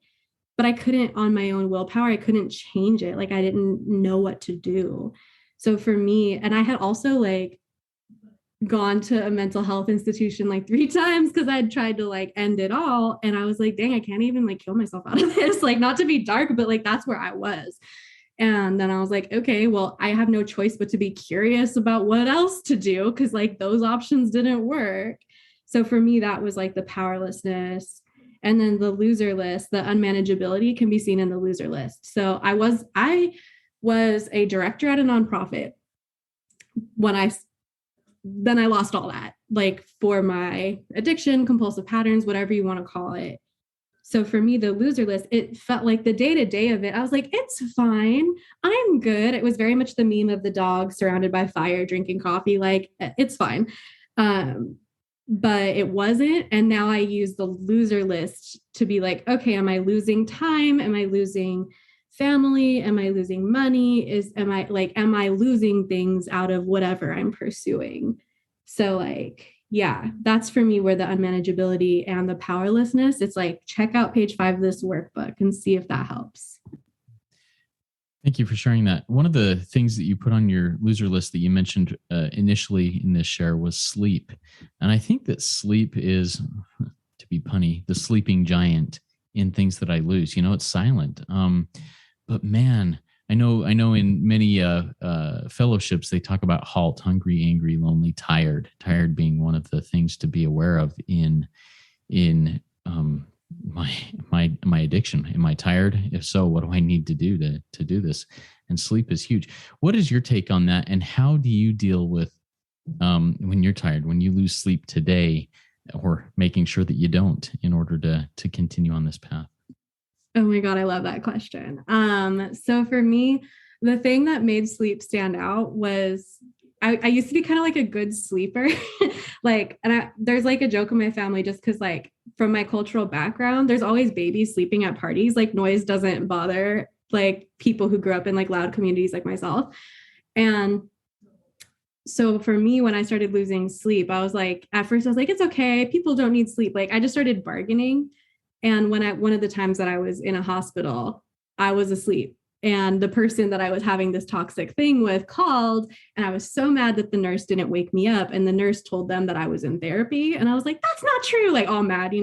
but I couldn't, on my own willpower, I couldn't change it. Like I didn't know what to do. So for me, and I had also like gone to a mental health institution like 3 times because I'd tried to like end it all. And I was like, dang, I can't even like kill myself out of this. Like not to be dark, but like that's where I was. And then I was like, okay, well, I have no choice but to be curious about what else to do because like those options didn't work. So for me, that was like the powerlessness. And then the loser list, the unmanageability can be seen in the loser list. So I was a director at a nonprofit when then I lost all that, like for my addiction, compulsive patterns, whatever you want to call it. So for me, the loser list, it felt like the day-to-day of it, I was like, it's fine. I'm good. It was very much the meme of the dog surrounded by fire, drinking coffee. Like it's fine. But it wasn't. And now I use the loser list to be like, okay, am I losing time? Am I losing family? Am I losing money? Am I losing things out of whatever I'm pursuing? So like, yeah, that's for me where the unmanageability and the powerlessness, it's like, check out page 5 of this workbook and see if that helps. Thank you for sharing that. One of the things that you put on your loser list that you mentioned initially in this share was sleep. And I think that sleep is, to be punny, the sleeping giant in things that I lose. It's silent. But man, I know in many fellowships, they talk about HALT, hungry, angry, lonely, tired being one of the things to be aware of in my addiction. Am I tired? If so, what do I need to do to do this? And sleep is huge. What is your take on that? And how do you deal with when you're tired, when you lose sleep today, or making sure that you don't in order to continue on this path? Oh my God, I love that question. So for me, the thing that made sleep stand out was I used to be kind of like a good sleeper. There's like a joke in my family just because like from my cultural background, there's always babies sleeping at parties. Like noise doesn't bother like people who grew up in like loud communities like myself. And so for me, when I started losing sleep, I was like, at first I was like, it's okay. People don't need sleep. Like I just started bargaining. And one of the times that I was in a hospital, I was asleep. And the person that I was having this toxic thing with called, and I was so mad that the nurse didn't wake me up. And the nurse told them that I was in therapy. And I was like, that's not true. Like all mad,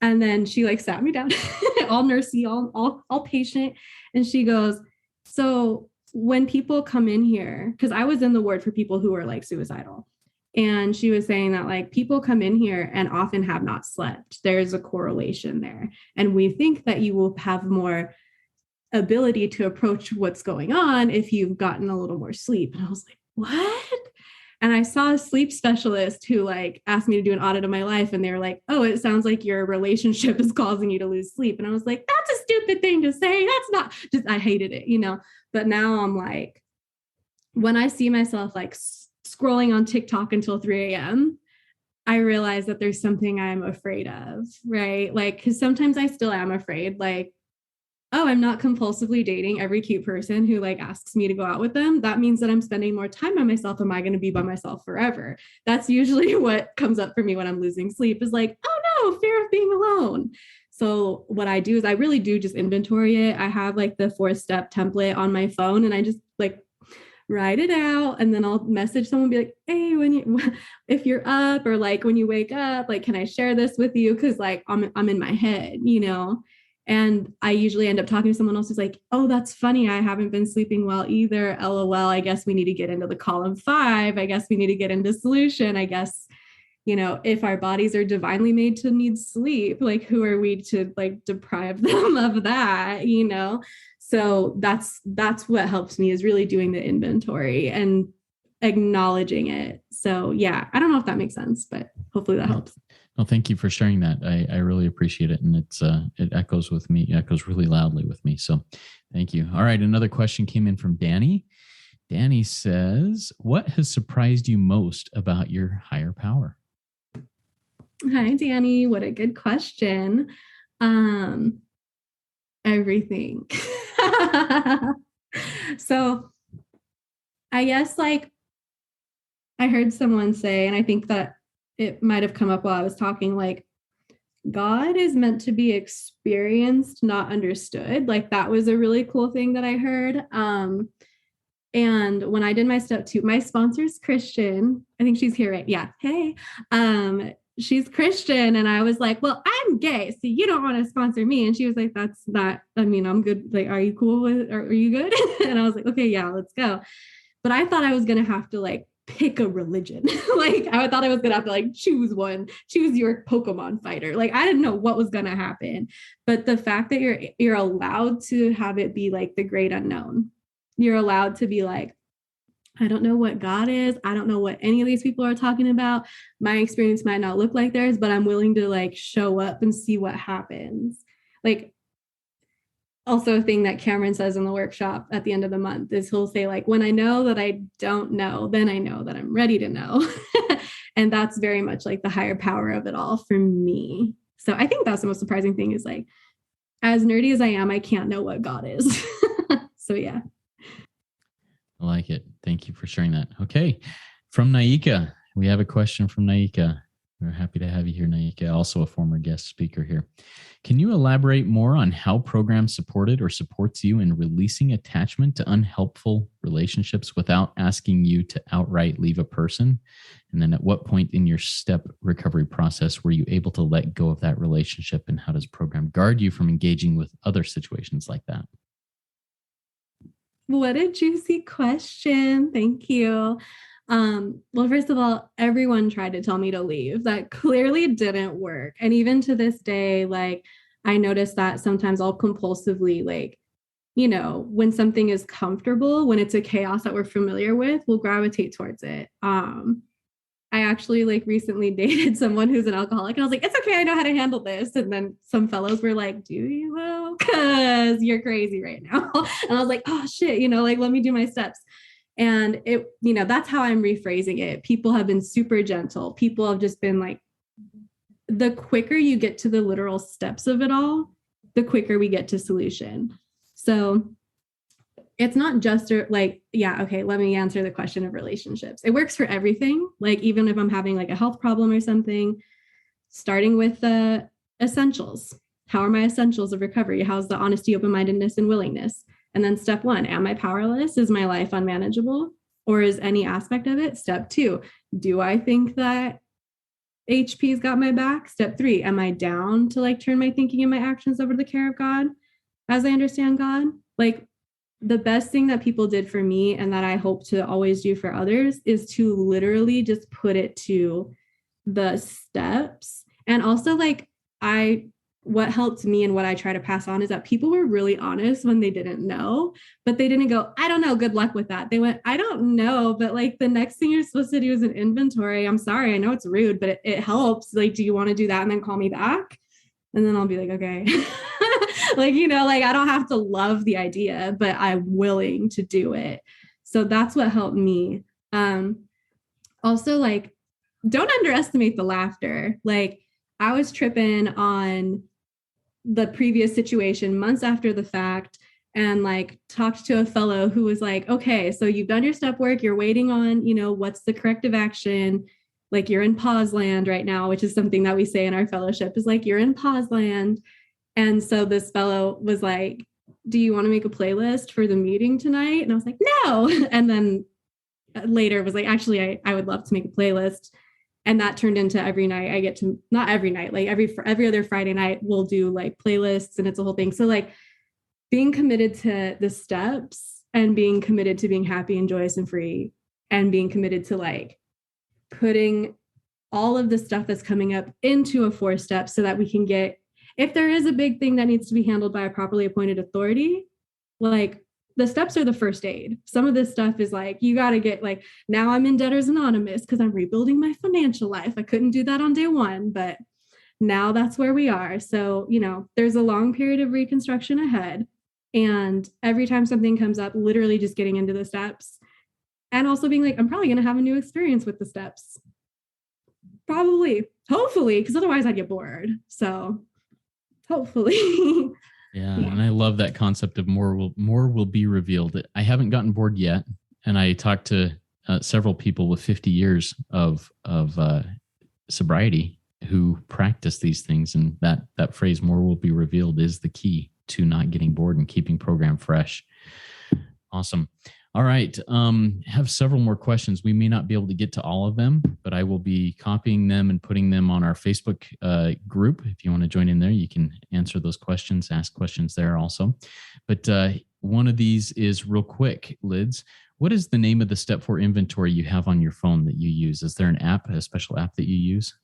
And then she like sat me down, all nursey, all patient. And she goes, so when people come in here, because I was in the ward for people who were like suicidal. And she was saying that like people come in here and often have not slept. There's a correlation there. And we think that you will have more ability to approach what's going on if you've gotten a little more sleep. And I was like, what? And I saw a sleep specialist who like asked me to do an audit of my life. And they were like, oh, it sounds like your relationship is causing you to lose sleep. And I was like, that's a stupid thing to say. That's not just, I hated it, But now I'm like, when I see myself like scrolling on TikTok until 3 a.m., I realize that there's something I'm afraid of, right? Like, because sometimes I still am afraid, like, oh, I'm not compulsively dating every cute person who like asks me to go out with them. That means that I'm spending more time by myself. Am I going to be by myself forever? That's usually what comes up for me when I'm losing sleep is like, oh no, fear of being alone. So what I do is I really do just inventory it. I have like the 4-step template on my phone and I just like write it out. And then I'll message someone, be like, hey, if you're up or like when you wake up, like, can I share this with you? Cause like I'm in my head, And I usually end up talking to someone else who's like, oh, that's funny. I haven't been sleeping well either. LOL. I guess we need to get into the column 5. I guess we need to get into solution. I guess, if our bodies are divinely made to need sleep, like who are we to like deprive them of that, So that's what helps me, is really doing the inventory and acknowledging it. So yeah, I don't know if that makes sense, but hopefully that helps. Well, thank you for sharing that. I really appreciate it. And it echoes with me, echoes really loudly with me. So thank you. All right. Another question came in from Danny. Danny says, what has surprised you most about your higher power? Hi, Danny. What a good question. Everything. So I guess like I heard someone say, and I think that it might have come up while I was talking, like God is meant to be experienced, not understood. Like that was a really cool thing that I heard. And when I did my step 2, my sponsor's Christian. I think she's here, right? Yeah. Hey. She's Christian. And I was like, well, I'm gay, so you don't want to sponsor me. And she was like, that's not, I mean, I'm good. Like, are you cool with, are you good? And I was like, okay, yeah, let's go. But I thought I was going to have to like pick a religion. Like I thought I was going to have to like choose your Pokemon fighter. Like I didn't know what was going to happen. But the fact that you're allowed to have it be like the great unknown, you're allowed to be like, I don't know what God is. I don't know what any of these people are talking about. My experience might not look like theirs, but I'm willing to like show up and see what happens. Like also a thing that Cameron says in the workshop at the end of the month is he'll say like, when I know that I don't know, then I know that I'm ready to know. And that's very much like the higher power of it all for me. So I think that's the most surprising thing, is like, as nerdy as I am, I can't know what God is. So yeah. I like it. Thank you for sharing that. Okay. From Naika, we have a question from Naika. We're happy to have you here, Naika, also a former guest speaker here. Can you elaborate more on how program supported or supports you in releasing attachment to unhelpful relationships without asking you to outright leave a person? And then at what point in your step recovery process were you able to let go of that relationship? And how does program guard you from engaging with other situations like that? What a juicy question. Thank you. Well, first of all, everyone tried to tell me to leave. That clearly didn't work. And even to this day, like I notice that sometimes I'll compulsively, like, when something is comfortable, when it's a chaos that we're familiar with, we'll gravitate towards it. I actually like recently dated someone who's an alcoholic, and I was like, it's okay, I know how to handle this. And then some fellows were like, do you though? Because you're crazy right now. And I was like, oh shit, like let me do my steps. And it, that's how I'm rephrasing it. People have been super gentle. People have just been like, the quicker you get to the literal steps of it all, the quicker we get to solution. So it's not just like, yeah, okay, let me answer the question of relationships. It works for everything. Like, even if I'm having like a health problem or something, starting with the essentials. How are my essentials of recovery? How's the honesty, open-mindedness, and willingness? And then step 1, am I powerless? Is my life unmanageable? Or is any aspect of it? Step 2, do I think that HP's got my back? Step 3, am I down to like turn my thinking and my actions over to the care of God as I understand God? Like, the best thing that people did for me, and that I hope to always do for others, is to literally just put it to the steps. And also, like, what helped me and what I try to pass on is that people were really honest when they didn't know, but they didn't go, I don't know, good luck with that. They went, I don't know, but like the next thing you're supposed to do is an inventory. I'm sorry, I know it's rude, but it helps. Like, do you want to do that? And then call me back? And then I'll be like, okay. Like, like I don't have to love the idea, but I'm willing to do it. So that's what helped me. Also, like, don't underestimate the laughter. Like, I was tripping on the previous situation months after the fact, and like talked to a fellow who was like, okay, so you've done your step work, you're waiting on, what's the corrective action? Like, you're in pause land right now, which is something that we say in our fellowship, is like, you're in pause land. And so this fellow was like, do you want to make a playlist for the meeting tonight? And I was like, no. And then later was like, actually, I would love to make a playlist. And that turned into every night I get to, not every night, like every other Friday night, we'll do like playlists, and it's a whole thing. So like being committed to the steps, and being committed to being happy and joyous and free, and being committed to like putting all of the stuff that's coming up into a 4-step so that we can get, if there is a big thing that needs to be handled by a properly appointed authority, like the steps are the first aid. Some of this stuff is like, you got to get like, now I'm in Debtors Anonymous because I'm rebuilding my financial life. I couldn't do that on day one, but now that's where we are. So, there's a long period of reconstruction ahead. And every time something comes up, literally just getting into the steps and also being like, I'm probably going to have a new experience with the steps. Probably, hopefully, because otherwise I'd get bored. So hopefully. Yeah, and I love that concept of more will be revealed. I haven't gotten bored yet, and I talked to several people with 50 years of sobriety who practice these things, and that phrase "more will be revealed" is the key to not getting bored and keeping program fresh. Awesome. All right. Have several more questions. We may not be able to get to all of them, but I will be copying them and putting them on our Facebook group. If you want to join in there, you can answer those questions, ask questions there also. But one of these is real quick, Lydz. What is the name of the Step 4 inventory you have on your phone that you use? Is there an app, a special app that you use?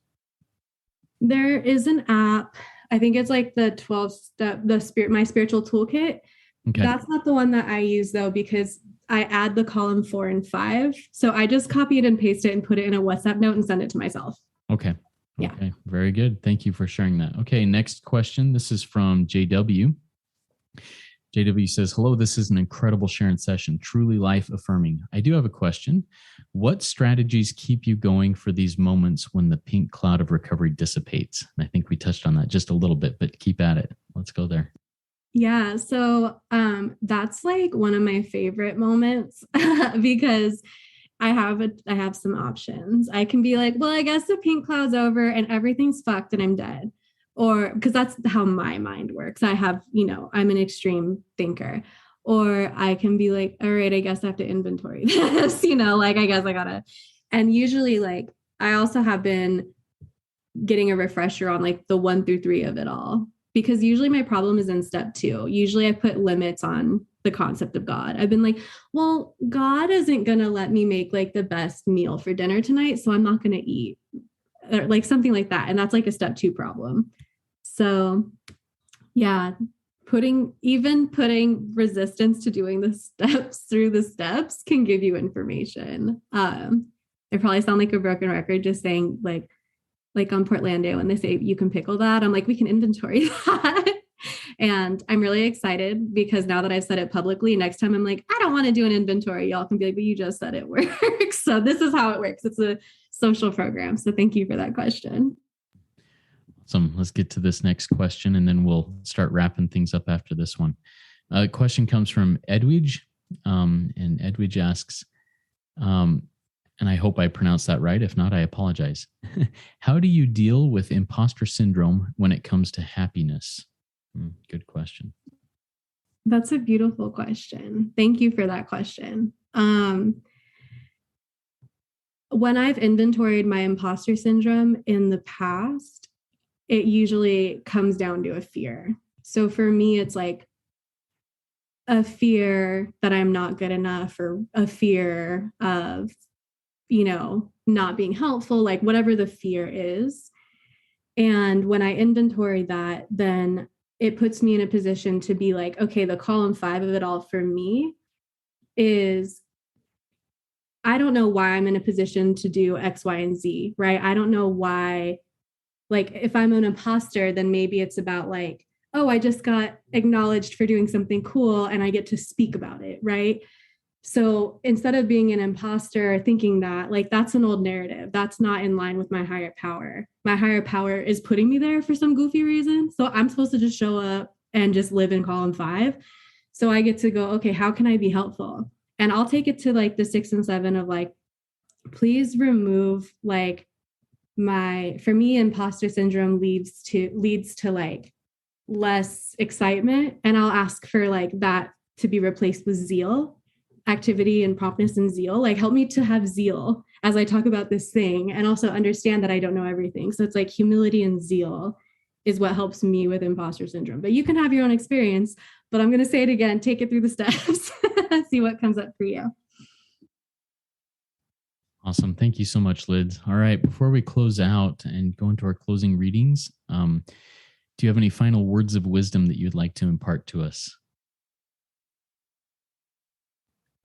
There is an app. I think it's like the 12-step, my spiritual toolkit. Okay. That's not the one that I use though, because I add the column 4 and 5. So I just copy it and paste it and put it in a WhatsApp note and send it to myself. Okay. Yeah. Okay. Very good. Thank you for sharing that. Okay. Next question. This is from JW. JW says, hello, this is an incredible sharing session, truly life affirming. I do have a question. What strategies keep you going for these moments when the pink cloud of recovery dissipates? And I think we touched on that just a little bit, but keep at it. Let's go there. Yeah. So that's like one of my favorite moments because I have some options. I can be like, well, I guess the pink cloud's over and everything's fucked and I'm dead. Or because that's how my mind works. I have, I'm an extreme thinker. Or I can be like, all right, I guess I have to inventory this, I guess I gotta. And usually like, I also have been getting a refresher on like the 1 through 3 of it all. Because usually my problem is in step 2. Usually I put limits on the concept of God. I've been like, well, God isn't going to let me make like the best meal for dinner tonight. So I'm not going to eat or like something like that. And that's like a step 2 problem. So yeah, putting resistance to doing the steps through the steps can give you information. I probably sound like a broken record just saying like on Portlandia, when they say you can pickle that, I'm like, we can inventory that. And I'm really excited because now that I've said it publicly, next time I'm like, I don't want to do an inventory. Y'all can be like, but you just said it works. So this is how it works. It's a social program. So thank you for that question. Awesome. Let's get to this next question and then we'll start wrapping things up after this one. A question comes from Edwidge. And Edwidge asks, and I hope I pronounced that right. If not, I apologize. How do you deal with imposter syndrome when it comes to happiness? Good question. That's a beautiful question. Thank you for that question. When I've inventoried my imposter syndrome in the past, it usually comes down to a fear. So for me, it's like a fear that I'm not good enough or a fear of not being helpful, like whatever the fear is. And when I inventory that, then it puts me in a position to be like, okay, the column 5 of it all for me is, I don't know why I'm in a position to do X, Y, and Z, right? I don't know why, like if I'm an imposter, then maybe it's about like, oh, I just got acknowledged for doing something cool and I get to speak about it, right? So instead of being an imposter, thinking that like that's an old narrative, that's not in line with my higher power. My higher power is putting me there for some goofy reason. So I'm supposed to just show up and just live in column 5. So I get to go, okay, how can I be helpful? And I'll take it to like the 6 and 7 of like, please remove like for me, imposter syndrome leads to like less excitement. And I'll ask for like that to be replaced with zeal. Activity and promptness and zeal, like help me to have zeal as I talk about this thing and also understand that I don't know everything. So it's like humility and zeal is what helps me with imposter syndrome. But you can have your own experience, but I'm going to say it again, take it through the steps, see what comes up for you. Awesome. Thank you so much, Lydz. All right. Before we close out and go into our closing readings, do you have any final words of wisdom that you'd like to impart to us?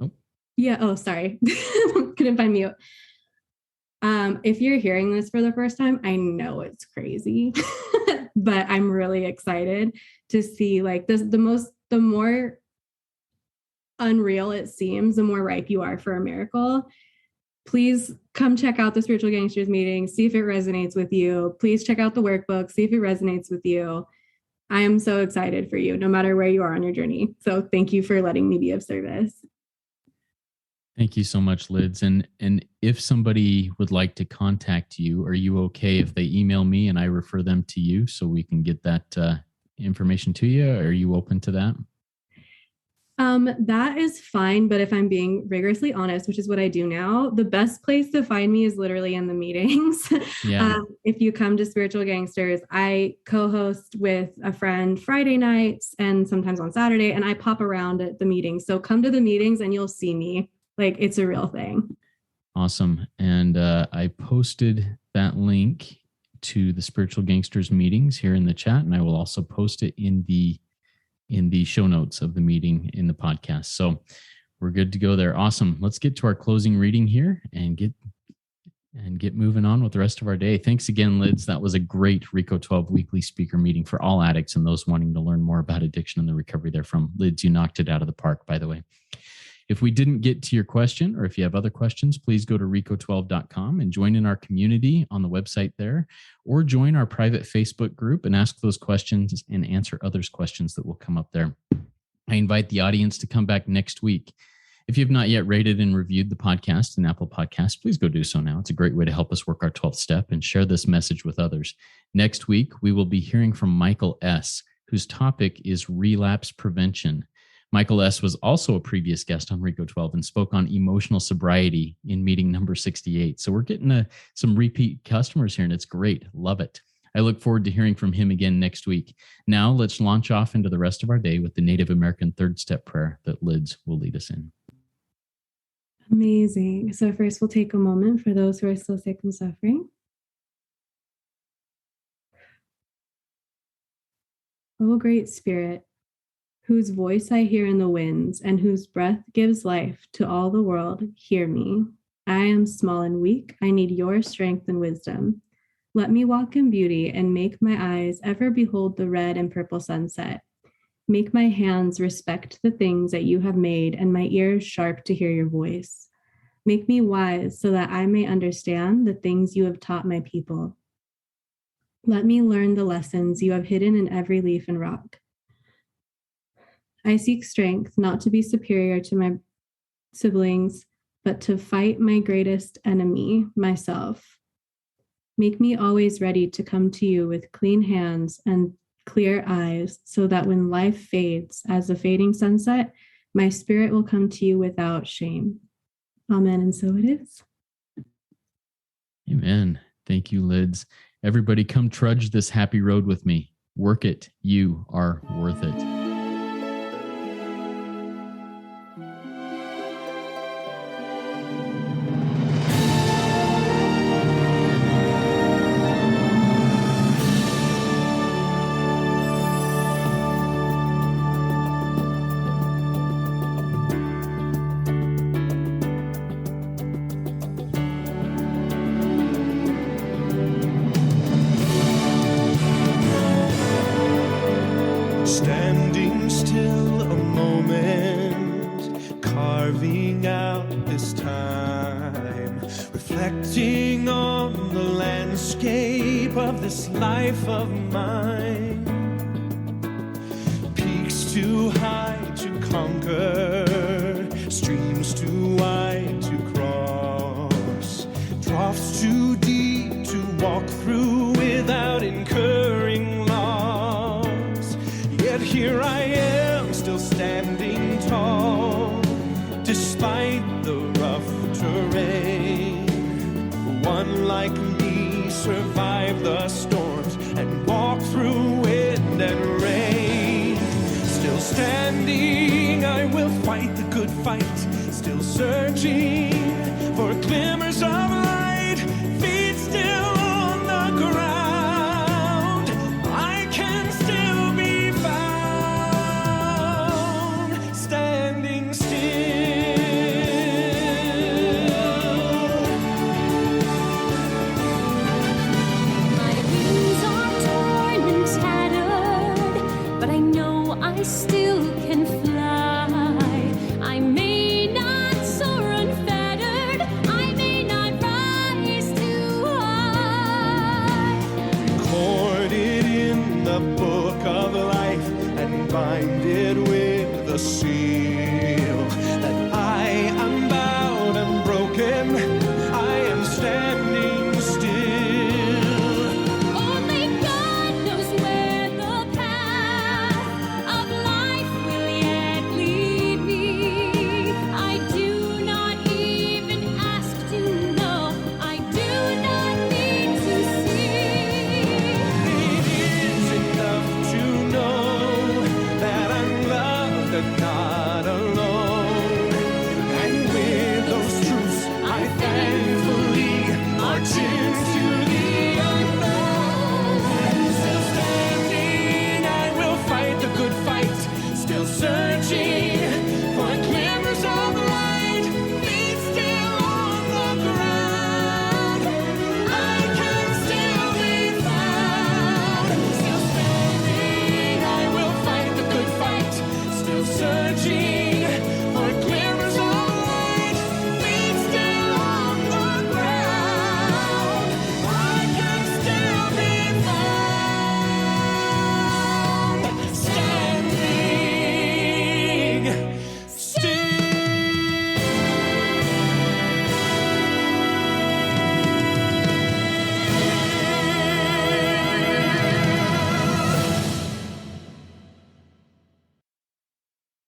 Oh. Yeah. Oh, sorry. Couldn't find mute. If you're hearing this for the first time, I know it's crazy, but I'm really excited to see like this. The more unreal it seems, the more ripe you are for a miracle. Please come check out the Spiritual Gangsters meeting, see if it resonates with you. Please check out the workbook, see if it resonates with you. I am so excited for you, no matter where you are on your journey. So thank you for letting me be of service. Thank you so much, Lydz. And if somebody would like to contact you, are you okay if they email me and I refer them to you so we can get that information to you? Are you open to that? That is fine. But if I'm being rigorously honest, which is what I do now, the best place to find me is literally in the meetings. Yeah. If you come to Spiritual Gangsters, I co-host with a friend Friday nights and sometimes on Saturday, and I pop around at the meetings. So come to the meetings and you'll see me. Like, it's a real thing. Awesome. And I posted that link to the Spiritual Gangsters meetings here in the chat, and I will also post it in the show notes of the meeting in the podcast. So we're good to go there. Awesome. Let's get to our closing reading here and get moving on with the rest of our day. Thanks again, Lydz. That was a great RICO 12 weekly speaker meeting for all addicts and those wanting to learn more about addiction and the recovery therefrom. Lydz, you knocked it out of the park, by the way. If we didn't get to your question, or if you have other questions, please go to rico12.com and join in our community on the website there, or join our private Facebook group and ask those questions and answer others' questions that will come up there. I invite the audience to come back next week. If you've not yet rated and reviewed the podcast in Apple Podcasts, please go do so now. It's a great way to help us work our 12th step and share this message with others. Next week, we will be hearing from Michael S., whose topic is relapse prevention. Michael S. was also a previous guest on RICO 12 and spoke on emotional sobriety in meeting number 68. So we're getting some repeat customers here, and it's great. Love it. I look forward to hearing from him again next week. Now let's launch off into the rest of our day with the Native American third step prayer that Lydz will lead us in. Amazing. So first we'll take a moment for those who are still sick and suffering. Oh, great Spirit, whose voice I hear in the winds, and whose breath gives life to all the world, hear me. I am small and weak. I need your strength and wisdom. Let me walk in beauty and make my eyes ever behold the red and purple sunset. Make my hands respect the things that you have made, and my ears sharp to hear your voice. Make me wise so that I may understand the things you have taught my people. Let me learn the lessons you have hidden in every leaf and rock. I seek strength not to be superior to my siblings, but to fight my greatest enemy, myself. Make me always ready to come to you with clean hands and clear eyes, so that when life fades as a fading sunset, my spirit will come to you without shame. Amen, and so it is. Amen. Thank you, Lydz. Everybody come trudge this happy road with me. Work it. You are worth it. Standing still a moment, carving out this time, reflecting on the landscape of this life of mine. Peaks too high to conquer, streams too wide to cross, troughs too deep to walk through without incurring loss. Yet here I am, still standing tall, despite the rough terrain. One like me survived the storms and walked through wind and rain. Still standing, I will fight the good fight, still searching for glimmers of